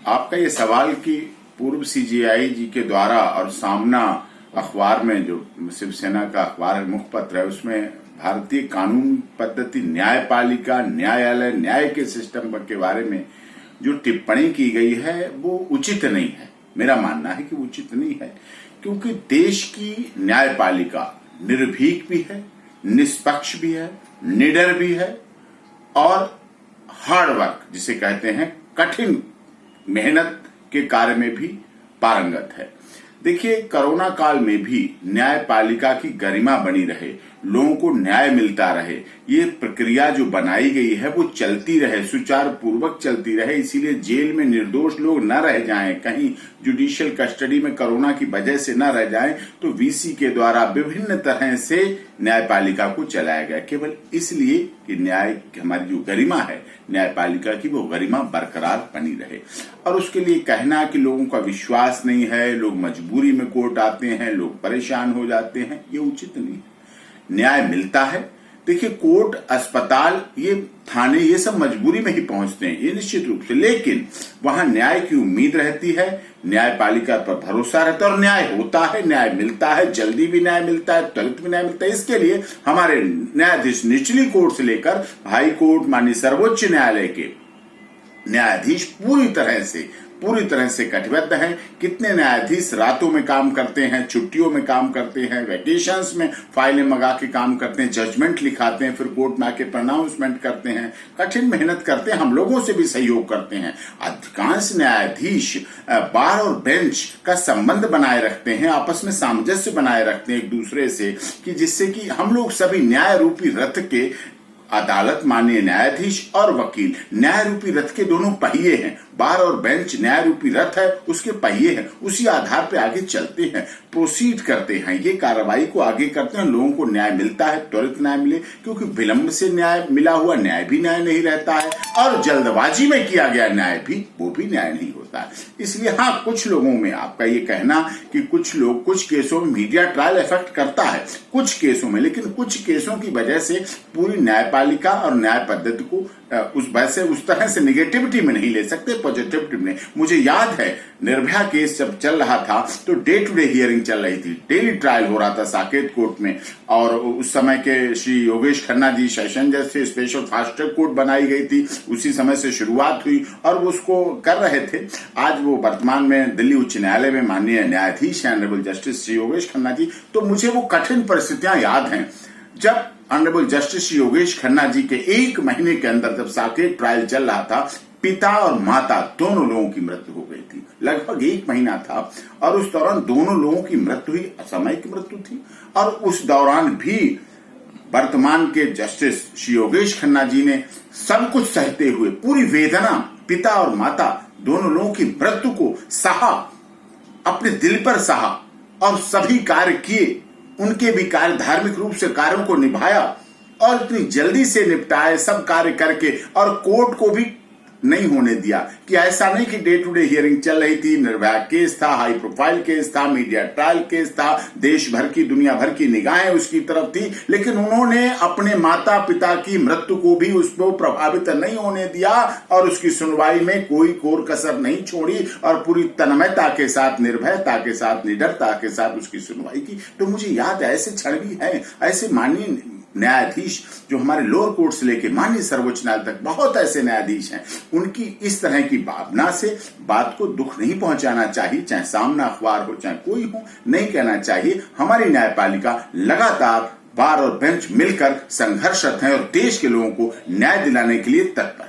आपका ये सवाल कि पूर्व सीजेआई जी के द्वारा और सामना अखबार में जो शिवसेना का अखबार है, मुखपत्र है, उसमें भारतीय कानून पद्धति, न्यायपालिका, न्यायालय, न्याय के सिस्टम के बारे में जो टिप्पणी की गई है वो उचित नहीं है। मेरा मानना है कि उचित नहीं है, क्योंकि देश की न्यायपालिका निर्भीक भी है, निष्पक्ष भी है, निडर भी है और हार्ड वर्क जिसे कहते हैं कठिन मेहनत के कार्य में भी पारंगत है। देखिए, कोरोना काल में भी न्यायपालिका की गरिमा बनी रहे, लोगों को न्याय मिलता रहे, ये प्रक्रिया जो बनाई गई है वो चलती रहे, सुचारू पूर्वक चलती रहे, इसीलिए जेल में निर्दोष लोग न रह जाएं, कहीं जुडिशियल कस्टडी में कोरोना की वजह से न रह जाएं, तो वीसी के द्वारा विभिन्न तरह से न्यायपालिका को चलाया गया, केवल इसलिए कि न्याय हमारी जो गरिमा है न्यायपालिका की, वो गरिमा बरकरार बनी रहे। और उसके लिए कहना कि लोगों का विश्वास नहीं है, लोग मजबूरी में कोर्ट आते हैं, लोग परेशान हो जाते हैं, ये उचित नहीं है। न्याय मिलता है। देखिए, कोर्ट, अस्पताल, ये थाने, ये सब मजबूरी में ही पहुंचते हैं, ये निश्चित रूप से, लेकिन वहां न्याय की उम्मीद रहती है, न्यायपालिका पर भरोसा रहता है और न्याय होता है, न्याय मिलता है, जल्दी भी न्याय मिलता है, त्वरित भी न्याय मिलता है। इसके लिए हमारे न्यायाधीश निचली कोर्ट से लेकर हाई कोर्ट, माननीय सर्वोच्च न्यायालय के न्यायाधीश पूरी तरह से कटिबद्ध हैं। कितने न्यायाधीश रातों में काम करते हैं, छुट्टियों में काम करते हैं, वैकेशंस में फाइलें मंगा के काम करते हैं, जजमेंट लिखाते हैं, फिर कोर्ट में आके प्रोनाउंसमेंट करते हैं, कठिन मेहनत करते हैं, हम लोगों से भी सहयोग करते हैं। अधिकांश न्यायाधीश बार और बेंच का संबंध बनाए रखते हैं, आपस में सामंजस्य बनाए रखते हैं एक दूसरे से, कि जिससे कि हम लोग सभी न्याय रूपी रथ के, अदालत, माननीय न्यायाधीश और वकील न्याय रूपी रथ के दोनों पहिए हैं। बार और बेंच न्याय रूपी रथ है, उसके पहिए हैं, उसी आधार पे आगे चलते हैं, प्रोसीड करते हैं, ये कार्रवाई को आगे करते हैं, लोगों को न्याय मिलता है, त्वरित न्याय मिले, क्योंकि विलंब से न्याय मिला हुआ न्याय भी न्याय नहीं रहता है और जल्दबाजी में किया गया न्याय भी, वो भी न्याय नहीं होता है। इसलिए हाँ, कुछ लोगों में आपका ये कहना कि कुछ लोग कुछ केसों में मीडिया ट्रायल इफेक्ट करता है, कुछ केसों में, लेकिन कुछ केसों की वजह से पूरी न्यायपालिका और न्याय पद्धति को उस तरह से निगेटिविटी में नहीं ले सकते, पॉजिटिविटी में। मुझे याद है निर्भया केस जब चल रहा था तो डे टू डे हियरिंग चल रही थी, डेली ट्रायल हो रहा था साकेत कोर्ट में, और उस समय के श्री योगेश खन्ना जी सेशन जज से, स्पेशल फास्ट ट्रैक कोर्ट बनाई गई थी, उसी समय से शुरुआत हुई और वो उसको कर रहे थे। आज वो वर्तमान में दिल्ली उच्च न्यायालय में माननीय न्यायाधीश हैं, ऑनरेबल जस्टिस श्री योगेश खन्ना जी। तो मुझे वो कठिन परिस्थितियां याद हैं जब ऑनरेबल जस्टिस योगेश खन्ना जी के 1 महीने के अंदर, जब साकेत ट्रायल चल रहा था, पिता और माता दोनों लोगों की मृत्यु हो गई थी। लगभग 1 महीना था और उस दौरान दोनों लोगों की मृत्यु हुई, असामयिक मृत्यु थी। और उस दौरान भी वर्तमान के जस्टिस श्री योगेश खन्ना जी ने सब कुछ सहते हुए, पूरी वेदना, पिता और माता दोनों लोगों की मृत्यु को सहा, अपने दिल पर सहा और सभी कार्य किए, उनके भी कार्य, धार्मिक रूप से कार्यों को निभाया और इतनी जल्दी से निपटाए सब कार्य करके, और कोर्ट को भी नहीं होने दिया कि ऐसा नहीं कि डे टू डे हियरिंग चल रही थी, निर्भया केस था, हाई प्रोफाइल केस था, मीडिया ट्रायल केस था, देश भर की, दुनिया भर की निगाहें उसकी तरफ थी, लेकिन उन्होंने अपने माता पिता की मृत्यु को भी उसको प्रभावित नहीं होने दिया और उसकी सुनवाई में कोई कोर कसर नहीं छोड़ी और पूरी तन्मयता के साथ, निर्भयता के साथ, निडरता के साथ उसकी सुनवाई की। तो मुझे याद है ऐसे क्षण भी हैं, ऐसे माननीय न्यायाधीश जो हमारे लोअर कोर्ट से लेके माननीय सर्वोच्च न्यायालय तक बहुत ऐसे न्यायाधीश हैं, उनकी इस तरह की भावना से बात को दुख नहीं पहुंचाना चाहिए, चाहे सामना अखबार हो चाहे कोई हो, नहीं कहना चाहिए। हमारी न्यायपालिका लगातार बार और बेंच मिलकर संघर्षरत है और देश के लोगों को न्याय दिलाने के लिए तत्पर है।